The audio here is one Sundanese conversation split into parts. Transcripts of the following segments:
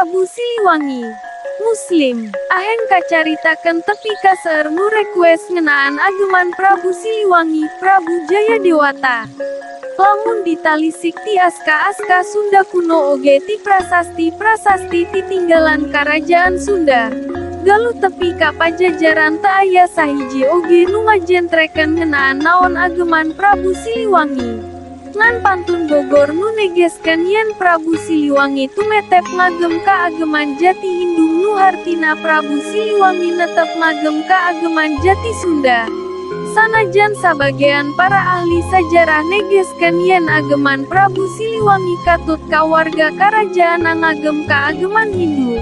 Prabu Siliwangi. Muslim, aheng kacaritaken tepi kaseur nu request ngenaan ageman Prabu Siliwangi, Prabu Jayadewata. Lamun ditalisik ti aska-aska Sunda kuno oge ti prasasti-prasasti titinggalan Karajaan Sunda. Galuh tepi ka Pajajaran teu aya sahiji oge nu ngajentrekeun ngeunaan naon ageman Prabu Siliwangi. Ngan pantun Bogor nu negeskeun yen Prabu Siliwangi tumetep ngagem ka ageman jati indung nu hartina Prabu Siliwangi netep ngagem ka ageman jati Sunda. Sanajan sabagean para ahli sajarah negeskeun yen ageman Prabu Siliwangi katut ka warga karajaan ngagem ka ageman Hindu.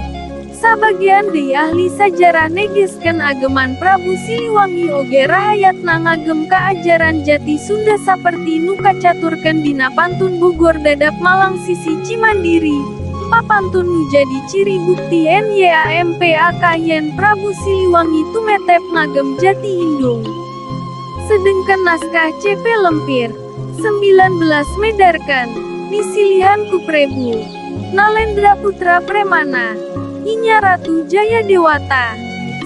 Sabagean deui ahli sajarah negeskeun ageman Prabu Siliwangi oge rahayatna ngagem ka ajaran jati Sunda saperti nu kacaturkeun dina pantun Bogor Dadap Malang Sisi Cimandiri. Papantun nu jadi ciri bukti NYAMPAK yen Prabu Siliwangi tumetep ngagem jati indung. Sedengkeun naskah CP Lempir 19 medarkan disilihan ku Prebu Nalendra Putra Premana Inya Ratu Jayadewata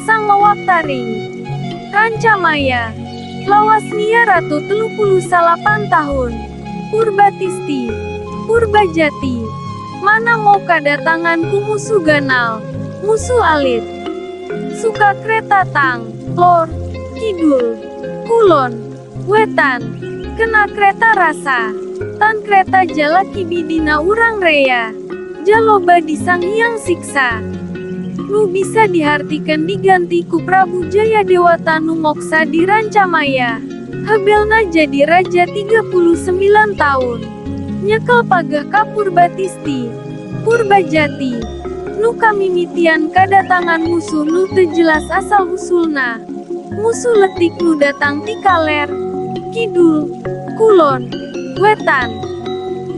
Sang Mawaktaring Rancamaya Lawasnia Ratu 38 tahun Purbatisti Purbajati Mana mau kadatangan ku musuh ganal musuh alit Suka kereta tang lor kidul Kulon, wetan, kena kereta rasa, tan kereta jala kibidina urang rea, jaloba disang hyang siksa. Nu bisa dihartikeun diganti ku Prabu Jayadewata nu moksa di Rancamaya. Hebelna jadi raja 39 tahun. Nyekel pageh ka Purbatisti, Purbajati. Nu kamimitian kadatangan musuh nu teu jelas asal usulna. Musuh letik nu datang ti kaler, kidul, kulon, wetan.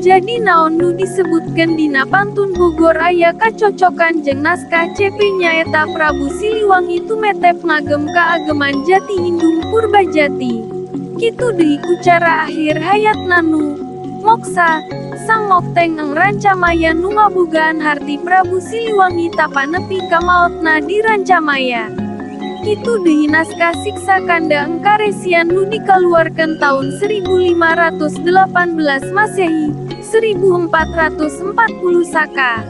Jadi naon nu disebutkeun dina pantun Bogor aya kacocokan jeung naskah CP nyaeta Prabu Siliwangi tumetep ngagem ka ageman jati indung Purbajati. Kitu deui ku cara akhir hayatna nu moksa sang mokteng eng Rancamaya nu ngabogaan harti Prabu Siliwangi tapa nepi ka maotna di Rancamaya. Kitu deui naskah siksa kanda engkaresian nu dikaluarkeun taun 1518 Masehi, 1440 Saka.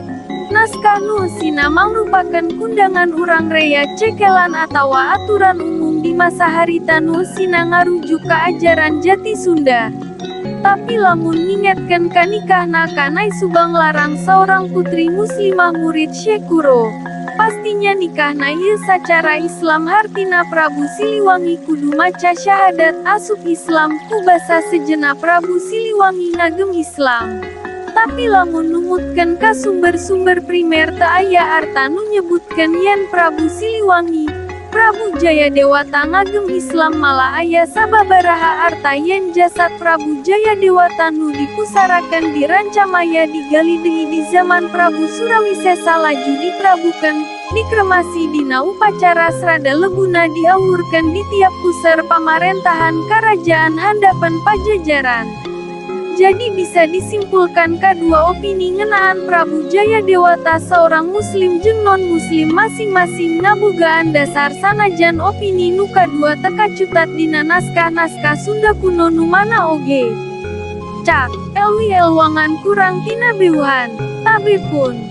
Naskah nu eusina mangrupakeun kundangan urang rea cekelan atawa aturan umum di masa harita nu eusina ngarujuk ka ajaran jati Sunda. Tapi lamun ngingetkeun ka nikahna Kanai Subang larang saorang putri muslimah murid Syekh Kuro. Pastinya nikahna ieu sacara Islam hartina Prabu Siliwangi kudu maca syahadat asup Islam ku basa sejenna Prabu Siliwangi ngagem Islam. Tapi lamun numutkeun ka sumber-sumber primer teu aya arta nu nyebutkeun yen Prabu Siliwangi, Prabu Jayadewata ngagem Islam malah aya sababaraha arta yen jasad Prabu Jayadewata nu dipusarakeun di Rancamaya digali deui di zaman Prabu Surawisesa laju diprabukeun, dikremasi dina upacara srada lebuna diawurkeun di tiap puseur pamarentahan Karajaan Handapen Pajajaran. Jadi bisa disimpulkan kadua opini ngenaan Prabu Jayadewata seorang muslim jeung non-muslim masing-masing ngabogaan dasar sanajan opini nu kadua teu kacutat dina naskah-naskah Sunda kuno nu mana oge. Cak, elwi elwangan kurang tina beuhan, tabepun.